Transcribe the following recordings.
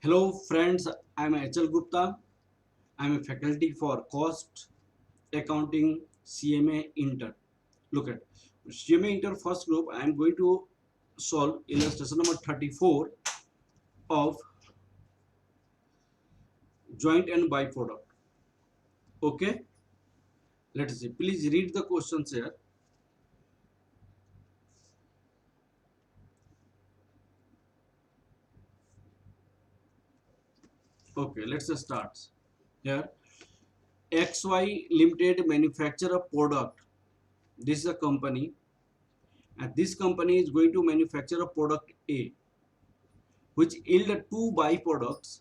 Hello friends, I am HL Gupta. I am a faculty for Cost Accounting CMA Inter. Look at CMA Inter first group. I am going to solve illustration number 34 of joint and byproduct. Okay, let's see. Please read the questions here. Okay, let's start. Here, XY Limited manufacture a product. This is a company, and this company is going to manufacture a product A, which yield two byproducts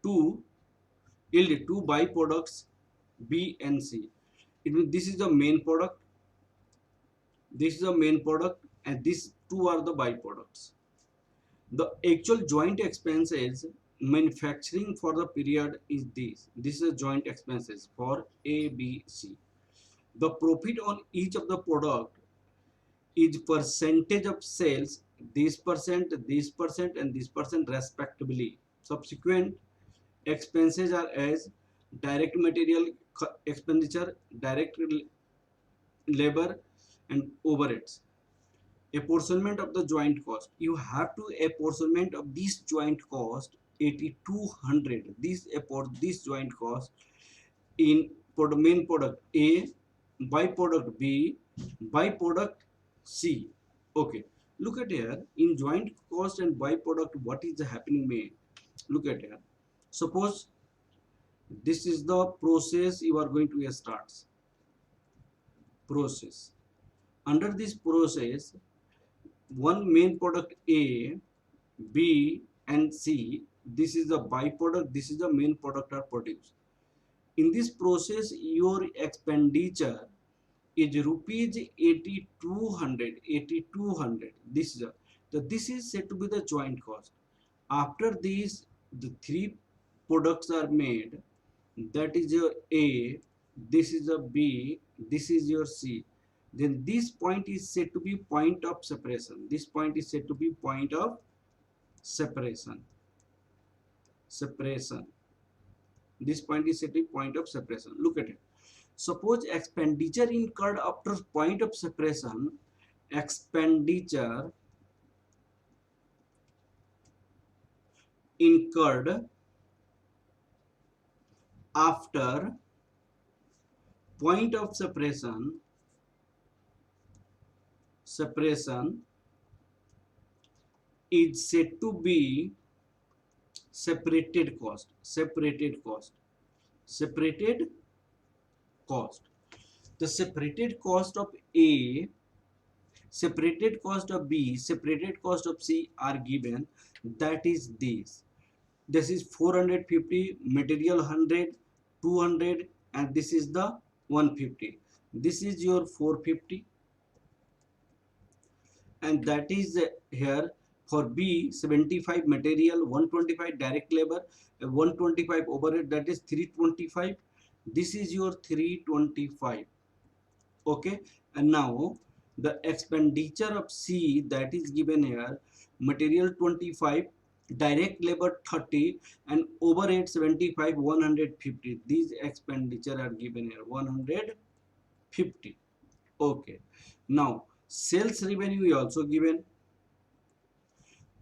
two yield two byproducts B and C. It means this is the main product, this is the main product, and these two are the byproducts. The actual joint expenses manufacturing for the period is this. This is joint expenses for A, B, C. The profit on each of the product is percentage of sales, this percent, and this percent respectively. Subsequent expenses are as direct material expenditure, direct labor, and overheads. Apportionment of the joint cost. You have to apportionment of this joint cost 8200. This joint cost in for the main product A, byproduct B, byproduct C. Okay. Look at here in joint cost and byproduct. What is happening? May look at here. Suppose this is the process you are going to start. Process. Under this process, one main product A, B, and C. This is the byproduct. This is the main product are produced. In this process, your expenditure is rupees 8200. 8200. This is said to be the joint cost. After these, the three products are made. That is your A, this is a B, this is your C. Then this point is said to be point of separation. This point is said to be point of separation. Separation. This point is said to be point of separation. Look at it. Suppose expenditure incurred after point of separation, expenditure incurred after point of separation is said to be separated cost. The separated cost of A, separated cost of B, separated cost of C are given. That is this is 450, material 100, 200, and this is the 150. This is your 450, and that is here for B 75 material, 125 direct labor, 125 overhead, that is 325. This is your 325. Okay, and now the expenditure of C, that is given here, material 25, direct labor 30, and overhead 75, 150. These expenditure are given here 150. Okay, now sales revenue is also given,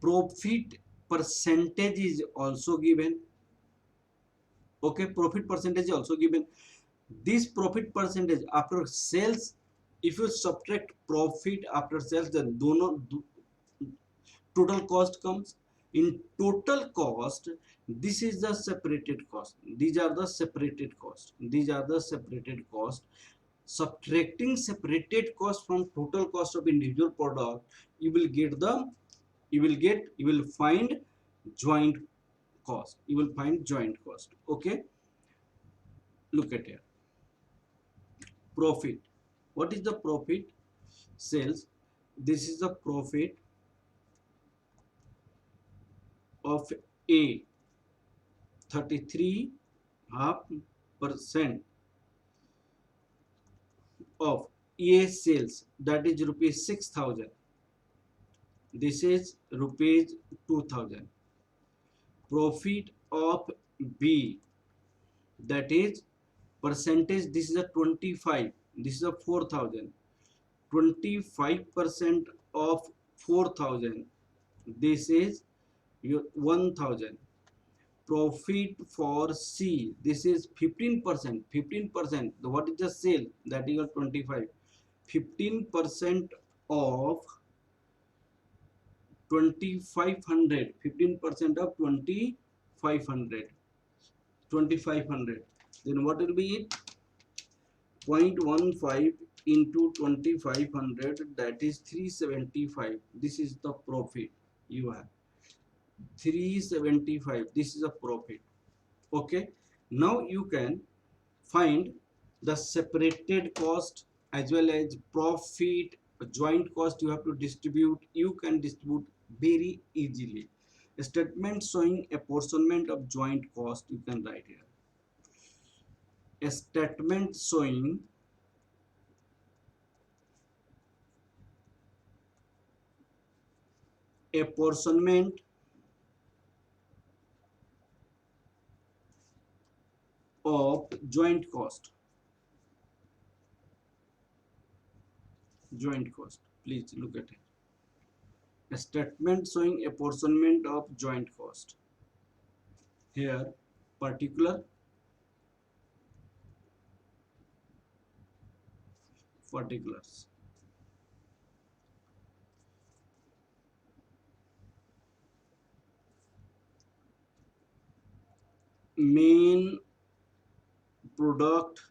profit percentage is also given. Okay, profit percentage is also given. This profit percentage after sales, if you subtract profit after sales, then total cost comes. In total cost, this is the separated cost. These are the separated cost. Subtracting separated cost from total cost of individual product, you will find joint cost. Okay, look at here. Profit. What is the profit? Sales. This is the profit of A, 33.5% of A sales, that is rupees 6,000. This is rupees 2,000. profit of B, that is percentage, this is a 25, this is a 4,000, 25% of 4,000, this is your 1,000. Profit for C, this is 15%, 15%, what is the sale, that is your 25, 15% of 2500, 15% of 2500, 2500, then what will be it, 0.15 into 2500, that is 375, this is the profit you have, 375, this is a profit. Okay, now you can find the separated cost as well as profit, joint cost you have to distribute, you can distribute very easily. A statement showing apportionment of joint cost you can write here. A statement showing apportionment of joint cost. Joint cost, please look at it. A statement showing apportionment of joint cost. Here, particular, particulars. Main product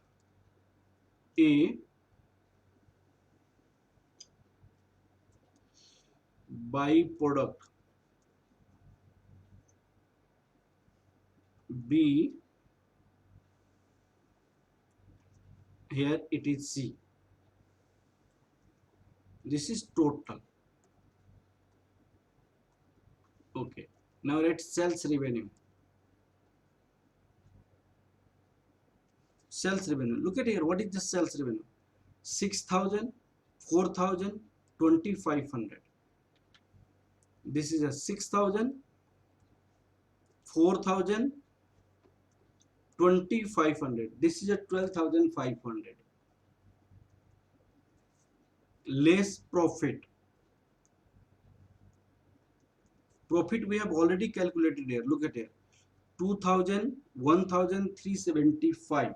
A by product B, here it is C. This is total. Okay, now let's sales revenue. Sales revenue, look at here, what is the sales revenue? 6,000, 4,000, 2,500. This is a 6,000, 4,000, 2,500. This is a 12,500. Less profit. Profit we have already calculated here. Look at here. 2,000, 1,375.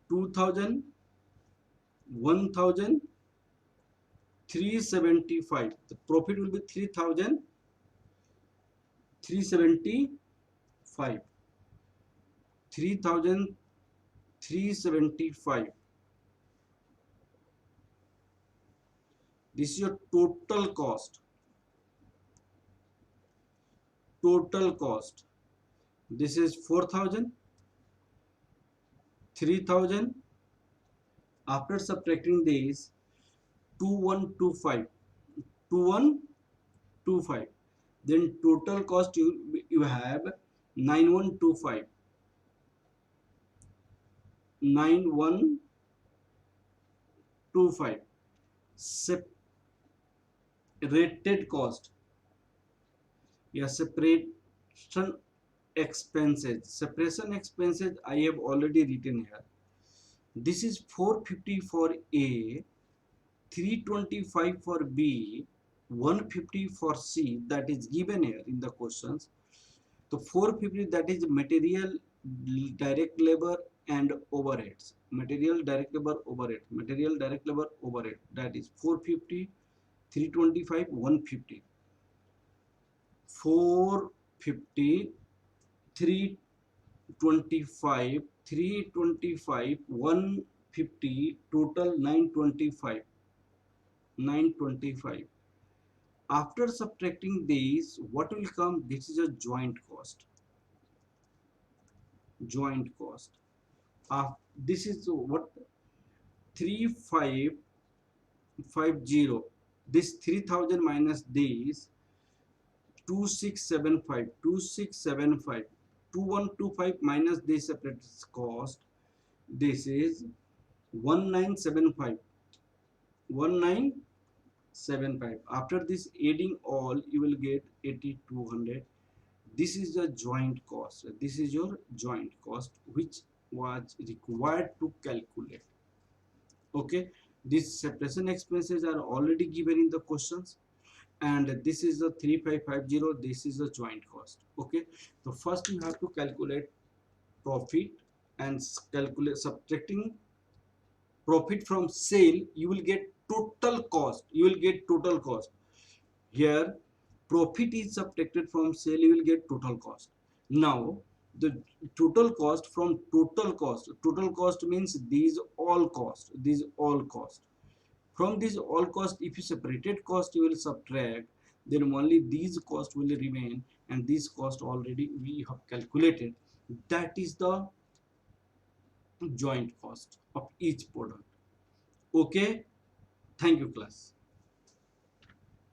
2,000, 1,375. The profit will be 3,375. 3,375. This is your total cost. Total cost. This is 4,000, 3,000. After subtracting this, 2,125. 2,125. Then total cost you have 9,125. 9,125. Separated cost. Yeah, separation expenses. Separation expenses I have already written here. This is 450 for A, 325 for B, 150 for C, that is given here in the questions. So 450, that is material, direct labor and overheads. Material, direct labor, overhead. Material, direct labor, overhead. That is 450, 325, 150. 450, 325, 325, 150, total 925. 925. After subtracting these, what will come? This is a joint cost. Joint cost. This is what? 3,550. This 3,000 minus this 2,675. 2,675. 2,125 minus this separate cost. This is 1,975. 1,975. 75. After this adding all, you will get 8200. This is the joint cost. This is your joint cost which was required to calculate. Okay, these separation expenses are already given in the questions, and this is the 3550. This is the joint cost. Okay, so first you have to calculate profit, and calculate subtracting profit from sale, you will get total cost. You will get total cost. Here profit is subtracted from sale, you will get total cost. Now the total cost from total cost means these all cost, these all cost. From this all cost, if you separated cost you will subtract, then only these cost will remain, and this cost already we have calculated. That is the joint cost of each product. Okay, thank you class.